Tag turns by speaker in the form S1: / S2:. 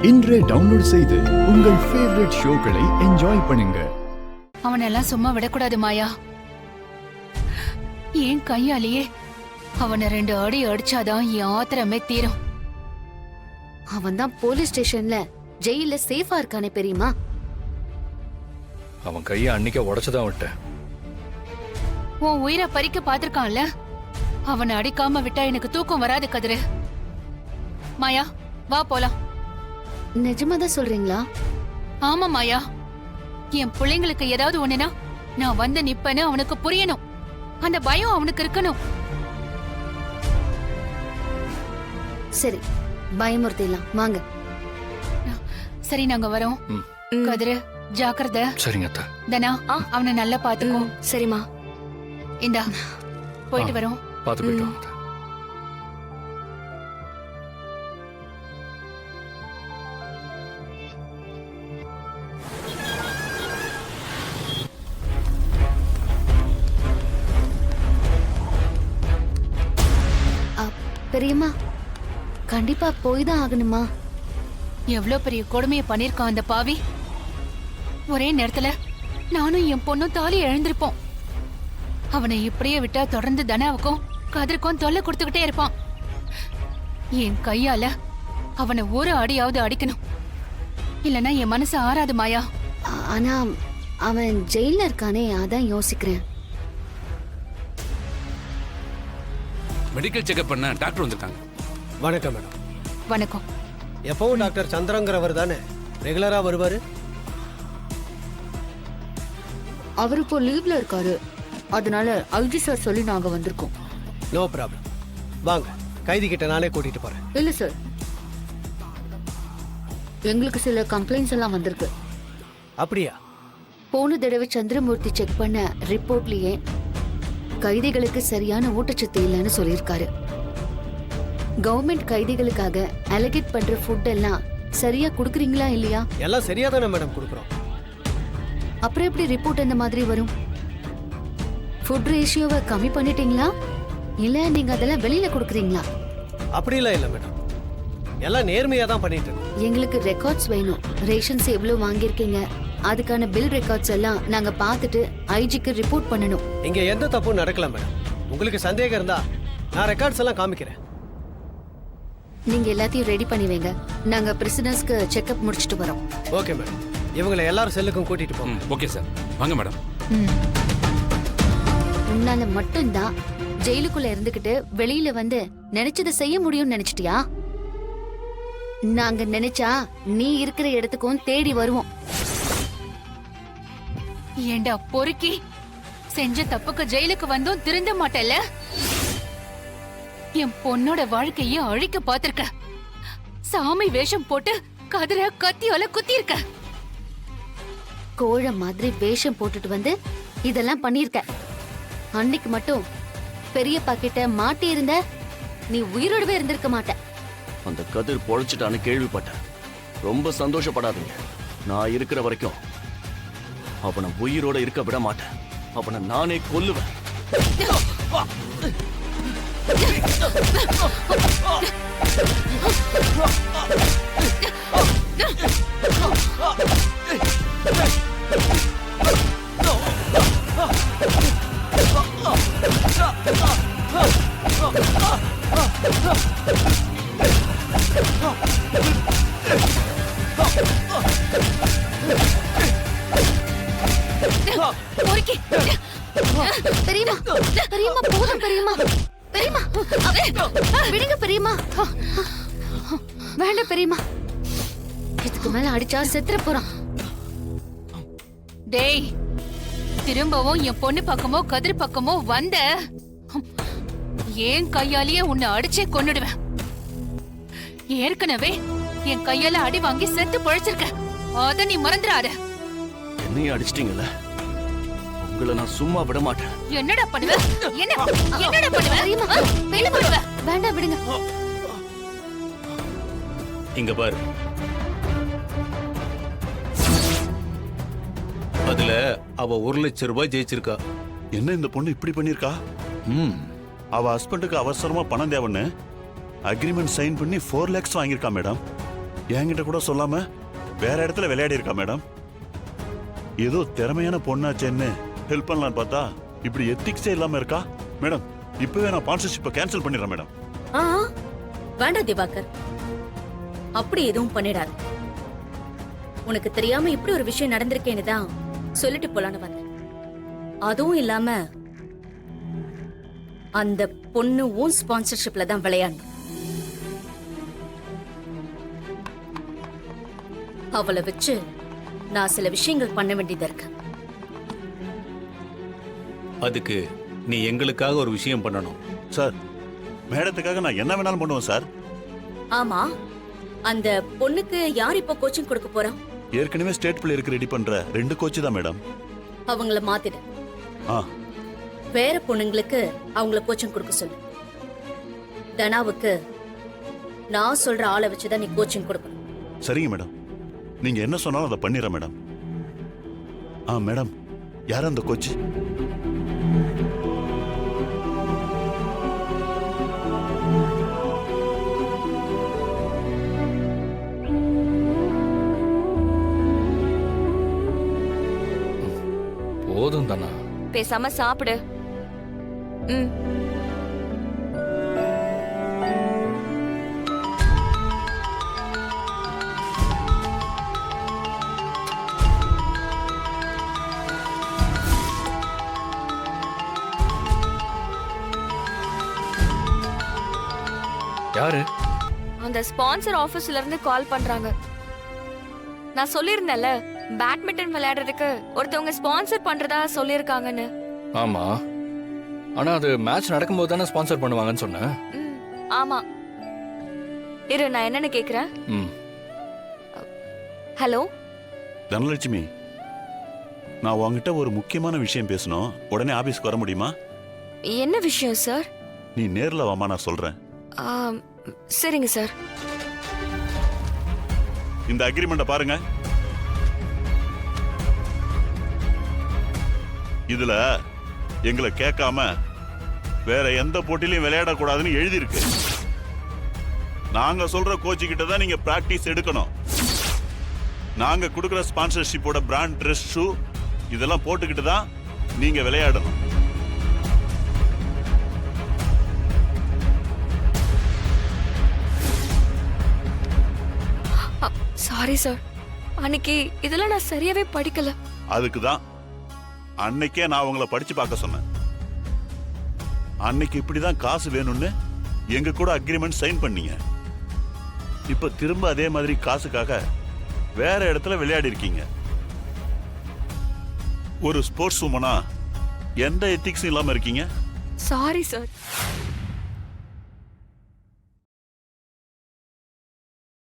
S1: இன்றே டவுன்லோட் செய்து உங்கள் ஃபேவரட் ஷோக்களை என்ஜாய் பண்ணுங்க.
S2: அவனெல்லாம் சும்மா விடக்கூடாது மாயா. ஏன் கையாலேயே அவனை 2 அடி அடிச்சாதான் என் ஆத்திரமே தீரும்.
S3: அவன் தான் போலீஸ் ஸ்டேஷன்ல ஜெயில சேஃபா இருக்கானே பெரியமா.
S4: அவன் கையை அன்னைக்கே உடைச்சுதான் விட்டேன்.
S2: உன் உயிரை பறிக்க பாத்திருக்கான்ல, அவனை அடிக்காம விட்டா எனக்கு தூக்கம் வராது கதிரு. மாயா வா போலாம்.
S3: நிஜமாதான் சொல்றீங்களா?
S2: ஆமா மாயா, என் பிள்ளைங்களுக்கு ஏதாவது ஒண்ணுனா நான் வந்து நிப்பேன்னு அவனுக்கு புரியணும். அந்த பயம் அவனுக்கு இருக்கணும்.
S3: சரி, பயமுறுத்திடலாம் வாங்க.
S2: சரி நாங்க வரோம். கதிரு ஜாக்கிரதை.
S4: சரிங்க அத்தா.
S2: தனா அவனை நல்லா பாத்துக்கோ.
S3: சரிம்மா.
S2: இந்தா போயிட்டு வரோம்.
S4: பார்த்து போயிட்டு வாங்க அத்தா.
S3: பெரியம்மா கண்டிப்பா போய் தான் ஆகணுமா?
S2: எவ்வளவு பெரிய கொடுமையை பண்ணிருக்கான் அந்த பாவி. ஒரே நேரத்துல நானும் என் பொண்ணும் தாலி இழந்திருப்போம். அவனை இப்படியே விட்டா தொடர்ந்து தனாவுக்கும் கதிர்க்கும் தொல்லை கொடுத்துக்கிட்டே இருப்பான். என் கையால அவனை ஒரு அடியாவது அடிக்கணும், இல்லனா என் மனசு ஆறாது மாயா.
S3: ஆனா அவன் ஜெயில இருக்கானே, அதான் யோசிக்கிறேன்.
S5: மெடிக்கல் செக்அப் பண்ண டாக்டர் வந்திருக்காங்க.
S6: வணக்கம் மேடம்.
S2: வணக்கம்.
S6: எப்பவும் டாக்டர் சந்திரங்கிறவர் தானே ரெகுலரா வருவாரு?
S3: அவர் இப்போ லீவ்ல இருக்காரு, அதனால ஐஜி சார் சொல்லி நாங்க வந்திருக்கோம்.
S6: நோ ப்ராப்ளம், வாங்க. கைதி கிட்ட நானே கூட்டிட்டு போறேன்.
S3: இல்ல சார், எங்களுக்கு சில கம்ப்ளைண்ட்ஸ் எல்லாம் வந்திருக்கு.
S6: அப்படியா?
S3: போன தடவை சந்திரமூர்த்தி செக் பண்ண ரிப்போர்ட்லயே கைதிகளுக்கு சரியான ஊட்டச்சத்து இல்லைன்னு சொல்லியிருக்காரு. கவர்மெண்ட் கைதிகளுக்காக அலோகேட் பண்ற ஃபுட் எல்லாம் சரியா குடுக்குறீங்களா இல்லையா?
S6: எல்லாம் சரியா தானே மேடம் கொடுக்குறோம்.
S3: அப்புறம் எப்படி ரிப்போர்ட் இந்த மாதிரி வரும்? ஃபுட் ரேஷியோவை கம்மி பண்ணிட்டீங்களா இல்ல நீங்க அதெல்லாம் வெளியில கொடுக்குறீங்களா?
S6: அப்படிலாம் இல்லை மேடம், எல்லாம் நேர்மையா தான் பண்ணிட்டு இருக்கோம்.
S3: எங்களுக்கு ரெக்கார்ட்ஸ் வேணும். ரேஷன்ஸ் எவ்வளவு வாங்கியிருக்கீங்க, அதுக்கான பில் ரெக்கார்ட்ஸ் எல்லாம் நாங்க பார்த்துட்டு ஐஜிக்கு ரிப்போர்ட் பண்ணணும்.
S6: இங்க எந்த தப்பும் நடக்கல மேடம். உங்களுக்கு சந்தேகம் இருந்தா நான் ரெக்கார்ட்ஸ் எல்லாம் காமிக்கிறேன்.
S3: நீங்க எல்லாத்தையும் ரெடி பண்ணி வைங்க, நாங்க பிரிசனர்ஸ்க்கு செக்அப் முடிச்சிட்டு வரோம்.
S6: ஓகே மேடம், இவங்களை எல்லாரும் செல்லுக்கும் கூட்டிட்டு போங்க.
S5: ஓகே சார், வாங்க மேடம்.
S3: உன்னால மட்டும்தான் ஜெயிலுக்குள்ள இருந்துகிட்டு வெளியில வந்து நினைச்சதை செய்ய முடியும்னு நினைச்சிட்டியா? நாங்க நினைச்சா நீ இருக்கிற இடத்துக்கும் தேடி வருவோம்.
S2: ஏண்டா பொறுக்கி, செஞ்ச தப்புக்கு ஜெயிலுக்கு வந்தும் திருந்த மாட்டேல. என் பொண்ணோட வாழ்க்கைய அழிக்க பாத்திருக்க. சாமி வேஷம் போட்டு கதிர கத்தியால குத்தி இருக்க.
S3: கோழ மாதிரி வேஷம் போட்டுட்டு வந்து இதெல்லாம் பண்ணிருக்க. அன்னைக்கு மட்டும் பெரியப்பா கிட்ட மாட்டி இருந்த நீ உயிரோடவே இருந்திருக்க மாட்ட.
S7: அந்த கதிர் பொழைச்சிட்டான்னு கேள்விப்பட்டேன். ரொம்ப சந்தோஷப்படாதீங்க. நான் இருக்கிற வரைக்கும் அவனை உயிரோட இருக்க விட மாட்டேன். அவனை நானே கொல்லுவேன்.
S2: பொறுக்கி.
S3: பெரியம்மா, பெரியம்மா போதும் பெரியம்மா. பெரியம்மா விடுங்க பெரியம்மா. வேண்டாம் பெரியம்மா, இதுக்கு மேல அடிச்சா செத்துற போறான்.
S2: டேய், திரும்பவும் என் பொண்ணு பக்கமோ கதிர் பக்கமோ வந்த ஏன் கையாலேயே உன்னை அடிச்சே கொன்னுடுவேன். ஏற்கனவே என் கையால அடி வாங்கி செத்து பொழைச்சிருக்க, அத நீ மறந்துடாத.
S7: என்னையும் அடிச்சிட்டீங்கல்ல, உங்களை நான் சும்மா விட மாட்டேன்.
S2: என்னடா பண்ணுவ? என்னடா பண்ணுவ? வெளிய போடுவ?
S3: வேண்டாம் விடுங்க.
S8: இங்க பாரு, அதுல அவ 1,00,000 ஜெயிச்சிருக்கா.
S9: என்ன இந்த பொண்ணு இப்படி பண்ணிருக்கா? அவ ஹஸ்பண்டுக்கு அவசரமா பணம் தேவைன்னு அக்ரிமெண்ட் சைன் பண்ணி 4 lakhs வாங்கியிருக்கா மேடம். என்கிட்ட கூட சொல்லாம வேற இடத்துல விளையாடி இருக்கா மேடம். ஏதோ திறமையான பொண்ணாச்சேன்னு ஹெல்ப் பண்ணலான்னு பார்த்தா இப்படி எத்திக்ஸே இல்லாம இருக்கா மேடம். இப்பவே நான் ஸ்பான்சர்ஷிப்பை கேன்சல் பண்ணிடுறேன் மேடம்.
S10: ஆ வேண்டாம் திவாகர், அப்படி எதுவும் பண்ணிடாது. உனக்கு தெரியாம இப்படி ஒரு விஷயம் நடந்திருக்கேன்னு தான் சொல்லிட்டு போலான்னு வந்தேன். அதுவும் இல்லாம அந்த பொண்ணு உன் ஸ்பான்சர்ஷிப்ல தான் விளையாடணும். அவளை வச்சு நான் சில விஷயங்கள் பண்ண வேண்டியதா இருக்கு.
S8: அதுக்கு நீ எங்களுக்காக ஒரு விஷயம் பண்ணணும்.
S9: சார், மேடத்துக்காக நான் என்ன வேணாலும் பண்ணுவேன் சார்.
S10: ஆமா, அந்த பொண்ணுக்கு யார் இப்ப கோச்சிங் கொடுக்க போறா?
S9: ஏற்கனவே ஸ்டேட் பிளேயருக்கு ரெடி பண்ற 2 கோச்சு தான் மேடம்.
S10: அவங்கள மாத்திடு.
S9: ஆ
S10: வேற பொண்ணுங்களுக்கு அவங்கள கோச்சிங் கொடுக்க சொல்லு. தனாவுக்கு நான் சொல்ற ஆளை வச்சுதான் நீ கோச்சிங் கொடுக்கணும்.
S9: சரிங்க மேடம், நீங்க என்ன சொன்னாலும் அதை பண்ணிடுறேன் மேடம். ஆ மேடம், யார் அந்த கோச்சு?
S4: போதும் தானா?
S11: பேசாம சாப்பிடு. ம்.
S4: யாரு?
S11: அந்த ஸ்பான்சர் ஆபீஸ்ல இருந்து கால் பண்றாங்க. நான் சொல்லியிருந்தேன்ல, பேட்மிண்டன் விளையாடுறதுக்கு ஒருத்தவங்க ஸ்பான்சர் பண்றதா சொல்லியிருக்காங்கன்னு.
S4: ஆமா, ஆனா அது மேட்ச் நடக்கும்போது தானே ஸ்பான்சர் பண்ணுவாங்கன்னு சொன்னேன்.
S11: ம், ஆமா. இரு, நான் என்னன்னு கேக்குறேன்.
S4: ம்.
S11: ஹலோ
S9: தனலட்சுமி, நான் உங்ககிட்ட ஒரு முக்கியமான விஷயம் பேசணும். உடனே ஆபீஸ்க்கு வர முடியுமா?
S11: என்ன விஷயம் சார்?
S9: நீ நேர்ல வாமா, நான் சொல்றேன்.
S11: சரிங்க சார்.
S9: இந்த அக்ரிமெண்ட பாருங்க. இதுல எங்களை கேட்காம வேற எந்த போட்டிலையும் விளையாடக்கூடாதுன்னு எழுதி இருக்கு. நாங்க சொல்ற கோச்சு கிட்ட தான் நீங்க பிராக்டிஸ் எடுக்கணும். நாங்க கொடுக்கிற ஸ்பான்சர்ஷிப்போட பிராண்ட் ட்ரெஸ், ஷூ இதெல்லாம் போட்டுக்கிட்டு தான் நீங்க விளையாடணும்.
S11: சாரி சார், அன்னைக்கு இதெல்லாம் நான் சரியாவே படிக்கல.
S9: அதுக்கு தான் அன்னைக்கே நான் உங்களை படிச்சு பார்க்க சொன்னேன். அன்னைக்கு இப்படிதான் காசு வேணும்னு எங்க கூட அக்ரிமெண்ட் சைன் பண்ணீங்க. இப்ப திரும்ப அதே மாதிரி காசுக்காக வேற இடத்துல விளையாடி இருக்கீங்க. ஒரு ஸ்போர்ட்ஸ் உமனா எந்த எத்திக்ஸும் இல்லாம இருக்கீங்க.
S11: Sorry sir.